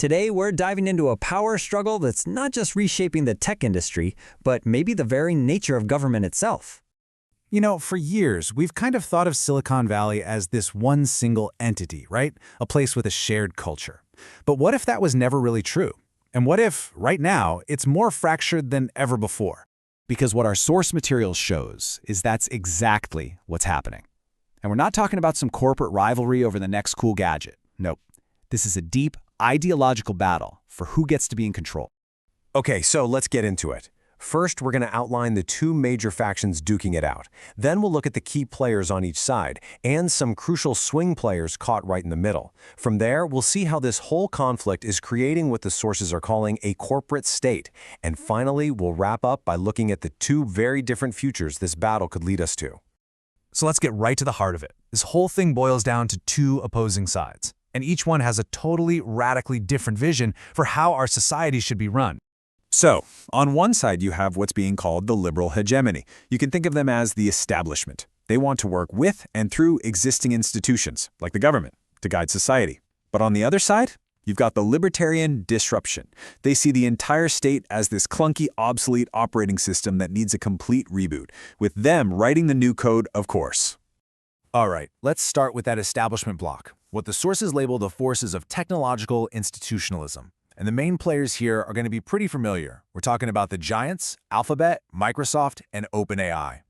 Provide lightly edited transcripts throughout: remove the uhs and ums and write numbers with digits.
Today, we're diving into a power struggle that's not just reshaping the tech industry, but maybe the very nature of government itself. You know, for years, we've kind of thought of Silicon Valley as this one single entity, right? A place with a shared culture. But what if that was never really true? And what if, right now, it's more fractured than ever before? Because what our source material shows is that's exactly what's happening. And we're not talking about some corporate rivalry over the next cool gadget. Nope. This is a deep, ideological battle for who gets to be in control. Okay, so let's get into it. First, we're going to outline the two major factions duking it out. Then we'll look at the key players on each side and some crucial swing players caught right in the middle. From there, we'll see how this whole conflict is creating what the sources are calling a corporate state. And finally, we'll wrap up by looking at the two very different futures this battle could lead us to. So let's get right to the heart of it. This whole thing boils down to two opposing sides, and each one has a totally radically different vision for how our society should be run. So, on one side you have what's being called the liberal hegemony. You can think of them as the establishment. They want to work with and through existing institutions, like the government, to guide society. But on the other side, you've got the libertarian disruption. They see the entire state as this clunky, obsolete operating system that needs a complete reboot, with them writing the new code, of course. All right, let's start with that establishment block, what the sources label the forces of technological institutionalism. And the main players here are going to be pretty familiar. We're talking about the giants, Alphabet, Microsoft, and OpenAI.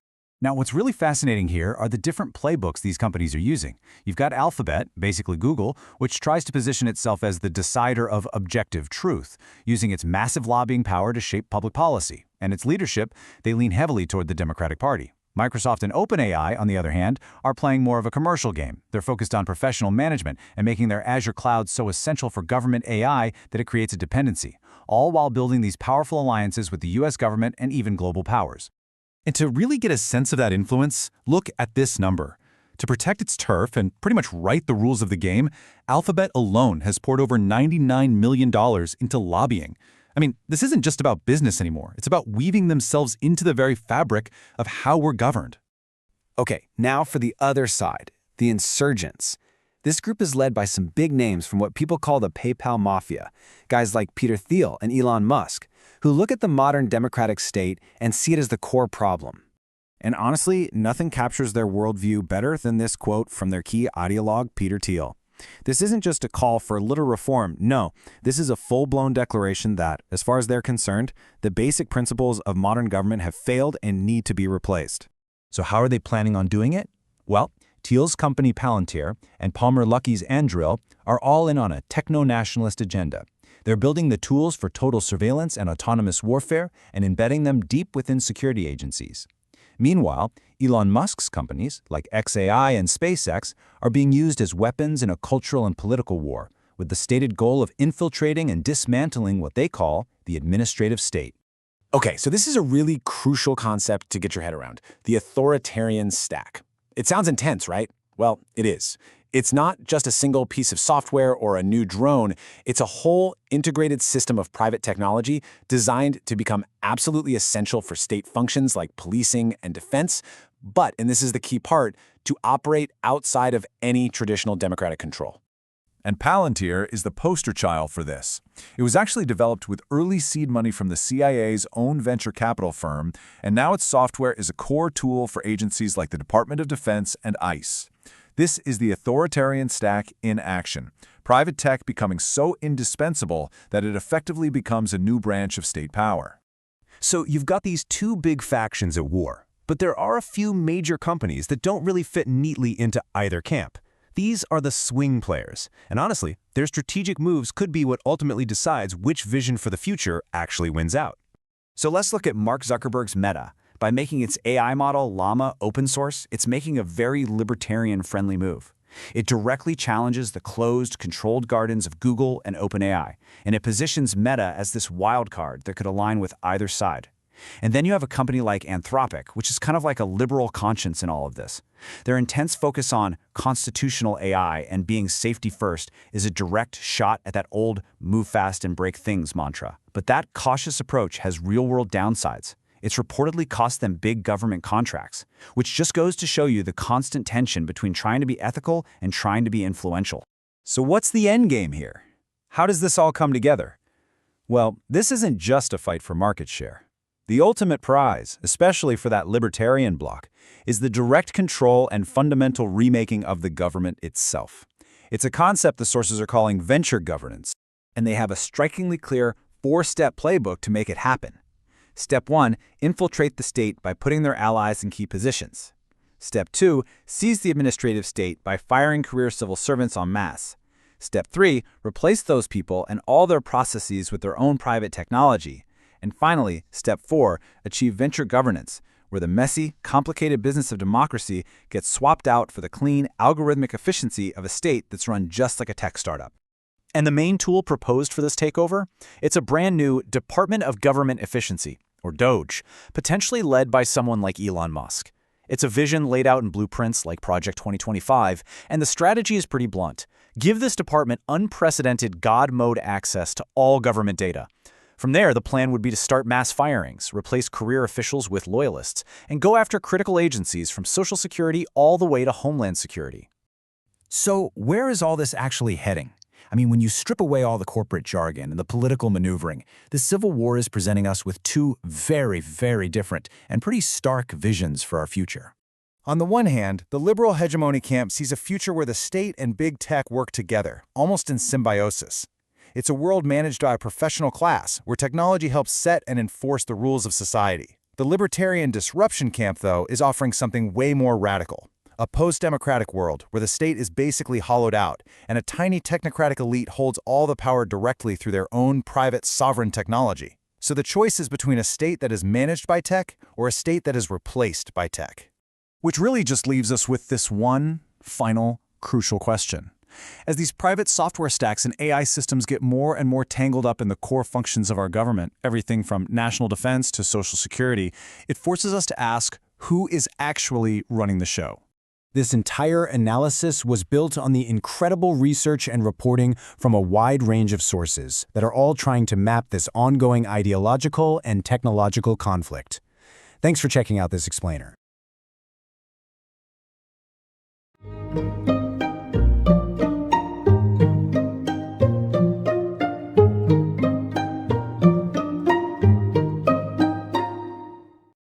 Now, what's really fascinating here are the different playbooks these companies are using. You've got Alphabet, basically Google, which tries to position itself as the decider of objective truth, using its massive lobbying power to shape public policy. And its leadership, they lean heavily toward the Democratic Party. Microsoft and OpenAI, on the other hand, are playing more of a commercial game. They're focused on professional management and making their Azure cloud so essential for government AI that it creates a dependency, all while building these powerful alliances with the US government and even global powers. And to really get a sense of that influence, look at this number. To protect its turf and pretty much write the rules of the game, Alphabet alone has poured over $99 million into lobbying. I mean, this isn't just about business anymore. It's about weaving themselves into the very fabric of how we're governed. Okay, now for the other side, the insurgents. This group is led by some big names from what people call the PayPal Mafia, guys like Peter Thiel and Elon Musk, who look at the modern democratic state and see it as the core problem. And honestly, nothing captures their worldview better than this quote from their key ideologue, Peter Thiel. This isn't just a call for little reform. No, this is a full-blown declaration that, as far as they're concerned, the basic principles of modern government have failed and need to be replaced. So how are they planning on doing it? Well, Thiel's company Palantir and Palmer Luckey's Anduril are all in on a techno-nationalist agenda. They're building the tools for total surveillance and autonomous warfare and embedding them deep within security agencies. Meanwhile, Elon Musk's companies, like xAI and SpaceX, are being used as weapons in a cultural and political war, with the stated goal of infiltrating and dismantling what they call the administrative state. Okay, so this is a really crucial concept to get your head around, the authoritarian stack. It sounds intense, right? Well, it is. It's not just a single piece of software or a new drone. It's a whole integrated system of private technology designed to become absolutely essential for state functions like policing and defense, but, and this is the key part, to operate outside of any traditional democratic control. And Palantir is the poster child for this. It was actually developed with early seed money from the CIA's own venture capital firm, and now its software is a core tool for agencies like the Department of Defense and ICE. This is the authoritarian stack in action, private tech becoming so indispensable that it effectively becomes a new branch of state power. So you've got these two big factions at war, but there are a few major companies that don't really fit neatly into either camp. These are the swing players, and honestly, their strategic moves could be what ultimately decides which vision for the future actually wins out. So let's look at Mark Zuckerberg's Meta. By making its AI model, Llama, open source, it's making a very libertarian-friendly move. It directly challenges the closed, controlled gardens of Google and OpenAI, and it positions Meta as this wild card that could align with either side. And then you have a company like Anthropic, which is kind of like a liberal conscience in all of this. Their intense focus on constitutional AI and being safety first is a direct shot at that old move fast and break things mantra. But that cautious approach has real-world downsides. It's reportedly cost them big government contracts, which just goes to show you the constant tension between trying to be ethical and trying to be influential. So what's the end game here? How does this all come together? Well, this isn't just a fight for market share. The ultimate prize, especially for that libertarian bloc, is the direct control and fundamental remaking of the government itself. It's a concept the sources are calling venture governance, and they have a strikingly clear 4-step playbook to make it happen. Step 1, infiltrate the state by putting their allies in key positions. Step 2, seize the administrative state by firing career civil servants en masse. Step 3, replace those people and all their processes with their own private technology. And finally, Step 4, achieve venture governance, where the messy, complicated business of democracy gets swapped out for the clean, algorithmic efficiency of a state that's run just like a tech startup. And the main tool proposed for this takeover? It's a brand new Department of Government Efficiency, or DOGE, potentially led by someone like Elon Musk. It's a vision laid out in blueprints like Project 2025, and the strategy is pretty blunt. Give this department unprecedented God mode access to all government data. From there, the plan would be to start mass firings, replace career officials with loyalists, and go after critical agencies from Social Security all the way to Homeland Security. So where is all this actually heading? I mean, when you strip away all the corporate jargon and the political maneuvering, the Civil War is presenting us with two very, very different and pretty stark visions for our future. On the one hand, the liberal hegemony camp sees a future where the state and big tech work together, almost in symbiosis. It's a world managed by a professional class, where technology helps set and enforce the rules of society. The libertarian disruption camp, though, is offering something way more radical. A post-democratic world where the state is basically hollowed out, and a tiny technocratic elite holds all the power directly through their own private sovereign technology. So the choice is between a state that is managed by tech or a state that is replaced by tech. Which really just leaves us with this one final, crucial question. As these private software stacks and AI systems get more and more tangled up in the core functions of our government, everything from national defense to social security, it forces us to ask, who is actually running the show? This entire analysis was built on the incredible research and reporting from a wide range of sources that are all trying to map this ongoing ideological and technological conflict. Thanks for checking out this explainer.